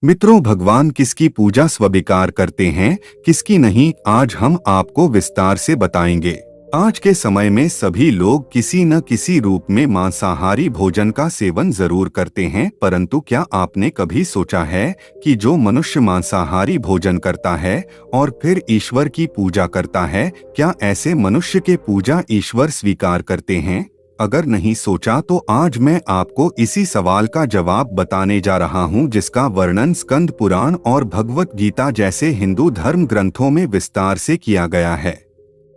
मित्रों, भगवान किसकी पूजा स्वीकार करते हैं, किसकी नहीं, आज हम आपको विस्तार से बताएंगे। आज के समय में सभी लोग किसी न किसी रूप में मांसाहारी भोजन का सेवन जरूर करते हैं, परंतु क्या आपने कभी सोचा है कि जो मनुष्य मांसाहारी भोजन करता है और फिर ईश्वर की पूजा करता है, क्या ऐसे मनुष्य के पूजा ईश्वर स्वीकार करते हैं? अगर नहीं सोचा तो आज मैं आपको इसी सवाल का जवाब बताने जा रहा हूं, जिसका वर्णन स्कंद पुराण और भगवत गीता जैसे हिंदू धर्म ग्रंथों में विस्तार से किया गया है।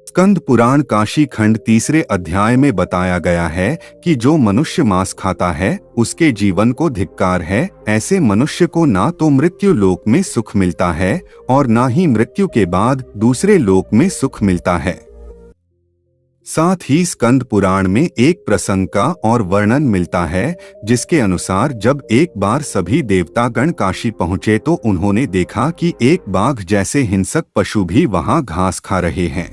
स्कंद पुराण काशी खंड 3 अध्याय में बताया गया है कि जो मनुष्य मांस खाता है उसके जीवन को धिक्कार है। ऐसे मनुष्य को ना तो मृत्यु लोक में सुख मिलता है और ना ही मृत्यु के बाद दूसरे लोक में सुख मिलता है। साथ ही स्कंद पुराण में एक प्रसंग का और वर्णन मिलता है, जिसके अनुसार जब एक बार सभी देवतागण काशी पहुंचे तो उन्होंने देखा कि एक बाघ जैसे हिंसक पशु भी वहां घास खा रहे हैं।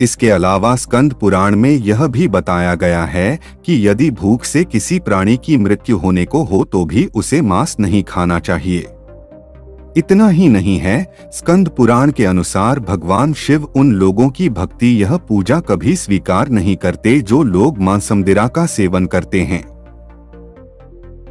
इसके अलावा स्कंद पुराण में यह भी बताया गया है कि यदि भूख से किसी प्राणी की मृत्यु होने को हो तो भी उसे मांस नहीं खाना चाहिए। इतना ही नहीं है, स्कंद पुराण के अनुसार भगवान शिव उन लोगों की भक्ति यह पूजा कभी स्वीकार नहीं करते जो लोग मांसमदिरा का सेवन करते हैं।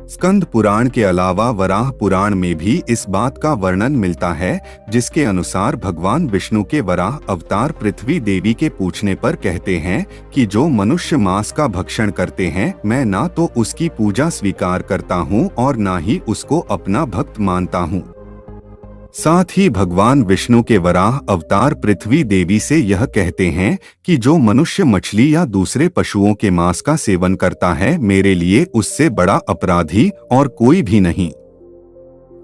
स्कंद पुराण के अलावा वराह पुराण में भी इस बात का वर्णन मिलता है, जिसके अनुसार भगवान विष्णु के वराह अवतार पृथ्वी देवी के पूछने पर कहते हैं कि जो मनुष्य मांस का भक्षण करते हैं, मैं ना तो उसकी पूजा स्वीकार करता हूँ और ना ही उसको अपना भक्त मानता हूँ। साथ ही भगवान विष्णु के वराह अवतार पृथ्वी देवी से यह कहते हैं कि जो मनुष्य मछली या दूसरे पशुओं के मांस का सेवन करता है, मेरे लिए उससे बड़ा अपराधी और कोई भी नहीं।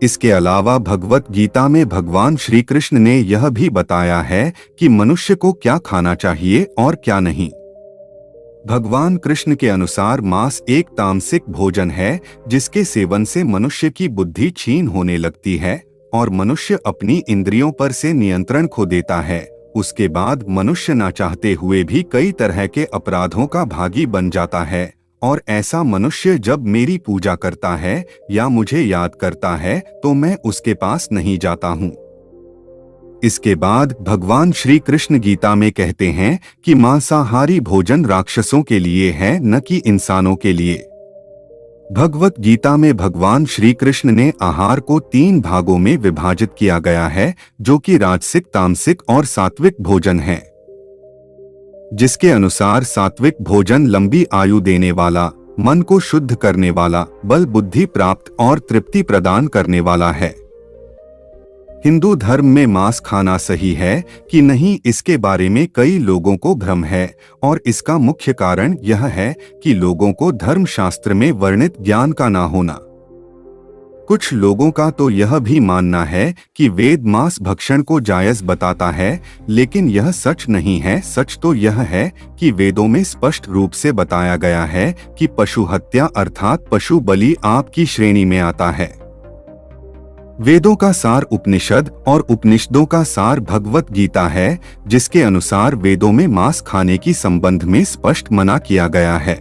इसके अलावा भगवत गीता में भगवान श्री कृष्ण ने यह भी बताया है कि मनुष्य को क्या खाना चाहिए और क्या नहीं। भगवान कृष्ण के अनुसार मांस एक तामसिक भोजन है, जिसके सेवन से मनुष्य की बुद्धि क्षीण होने लगती है और मनुष्य अपनी इंद्रियों पर से नियंत्रण खो देता है। उसके बाद मनुष्य ना चाहते हुए भी कई तरह के अपराधों का भागी बन जाता है, और ऐसा मनुष्य जब मेरी पूजा करता है या मुझे याद करता है तो मैं उसके पास नहीं जाता हूँ। इसके बाद भगवान श्री कृष्ण गीता में कहते हैं कि मांसाहारी भोजन राक्षसों के लिए है, न कि इंसानों के लिए। भगवत गीता में भगवान श्री कृष्ण ने आहार को 3 भागों में विभाजित किया गया है, जो कि राजसिक, तामसिक और सात्विक भोजन है। जिसके अनुसार सात्विक भोजन लंबी आयु देने वाला, मन को शुद्ध करने वाला, बल बुद्धि प्राप्त और तृप्ति प्रदान करने वाला है। हिंदू धर्म में मांस खाना सही है कि नहीं, इसके बारे में कई लोगों को भ्रम है, और इसका मुख्य कारण यह है कि लोगों को धर्मशास्त्र में वर्णित ज्ञान का ना होना। कुछ लोगों का तो यह भी मानना है कि वेद मांस भक्षण को जायज बताता है, लेकिन यह सच नहीं है। सच तो यह है कि वेदों में स्पष्ट रूप से बताया गया है कि पशु हत्या अर्थात पशु बलि आपकी श्रेणी में आता है। वेदों का सार उपनिषद और उपनिषदों का सार भगवत गीता है, जिसके अनुसार वेदों में मांस खाने की संबंध में स्पष्ट मना किया गया है।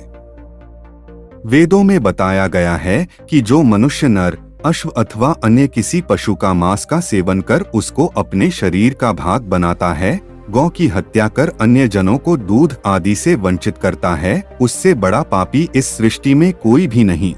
वेदों में बताया गया है कि जो मनुष्य नर, अश्व अथवा अन्य किसी पशु का मांस का सेवन कर उसको अपने शरीर का भाग बनाता है, गौ की हत्या कर अन्य जनों को दूध आदि से वंचित करता है, उससे बड़ा पापी इस सृष्टि में कोई भी नहीं।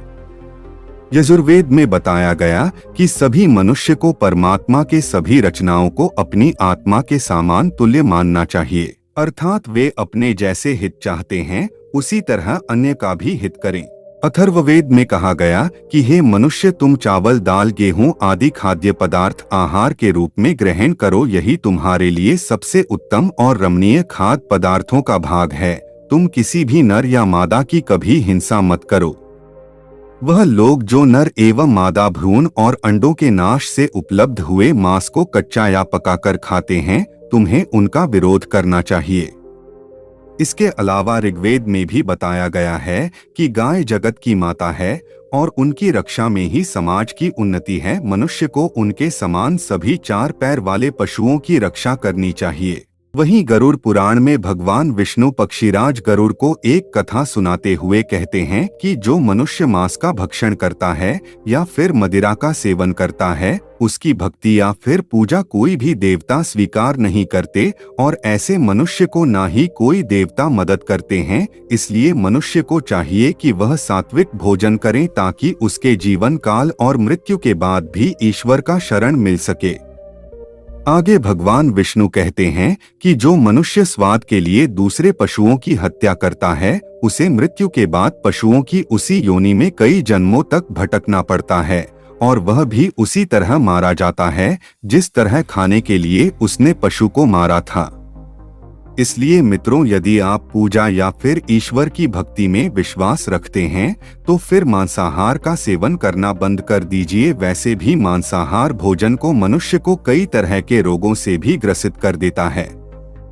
यजुर्वेद में बताया गया कि सभी मनुष्य को परमात्मा के सभी रचनाओं को अपनी आत्मा के समान तुल्य मानना चाहिए, अर्थात वे अपने जैसे हित चाहते हैं उसी तरह अन्य का भी हित करें। अथर्ववेद में कहा गया कि हे मनुष्य, तुम चावल, दाल, गेहूं आदि खाद्य पदार्थ आहार के रूप में ग्रहण करो, यही तुम्हारे लिए सबसे उत्तम और रमणीय खाद्य पदार्थों का भाग है। तुम किसी भी नर या मादा की कभी हिंसा मत करो। वह लोग जो नर एवं मादा भ्रूण और अंडों के नाश से उपलब्ध हुए मांस को कच्चा या पकाकर खाते हैं, तुम्हें उनका विरोध करना चाहिए। इसके अलावा ऋग्वेद में भी बताया गया है कि गाय जगत की माता है और उनकी रक्षा में ही समाज की उन्नति है। मनुष्य को उनके समान सभी 4 पैर वाले पशुओं की रक्षा करनी चाहिए। वहीं गरुड़ पुराण में भगवान विष्णु पक्षीराज गरुड़ को एक कथा सुनाते हुए कहते हैं कि जो मनुष्य मांस का भक्षण करता है या फिर मदिरा का सेवन करता है, उसकी भक्ति या फिर पूजा कोई भी देवता स्वीकार नहीं करते और ऐसे मनुष्य को ना ही कोई देवता मदद करते हैं। इसलिए मनुष्य को चाहिए कि वह सात्विक भोजन करे ताकि उसके जीवन काल और मृत्यु के बाद भी ईश्वर का शरण मिल सके। आगे भगवान विष्णु कहते हैं कि जो मनुष्य स्वाद के लिए दूसरे पशुओं की हत्या करता है, उसे मृत्यु के बाद पशुओं की उसी योनि में कई जन्मों तक भटकना पड़ता है और वह भी उसी तरह मारा जाता है जिस तरह खाने के लिए उसने पशु को मारा था। इसलिए मित्रों, यदि आप पूजा या फिर ईश्वर की भक्ति में विश्वास रखते हैं तो फिर मांसाहार का सेवन करना बंद कर दीजिए। वैसे भी मांसाहार भोजन को मनुष्य को कई तरह के रोगों से भी ग्रसित कर देता है।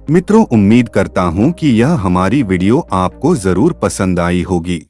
मित्रों, उम्मीद करता हूं कि यह हमारी वीडियो आपको जरूर पसंद आई होगी।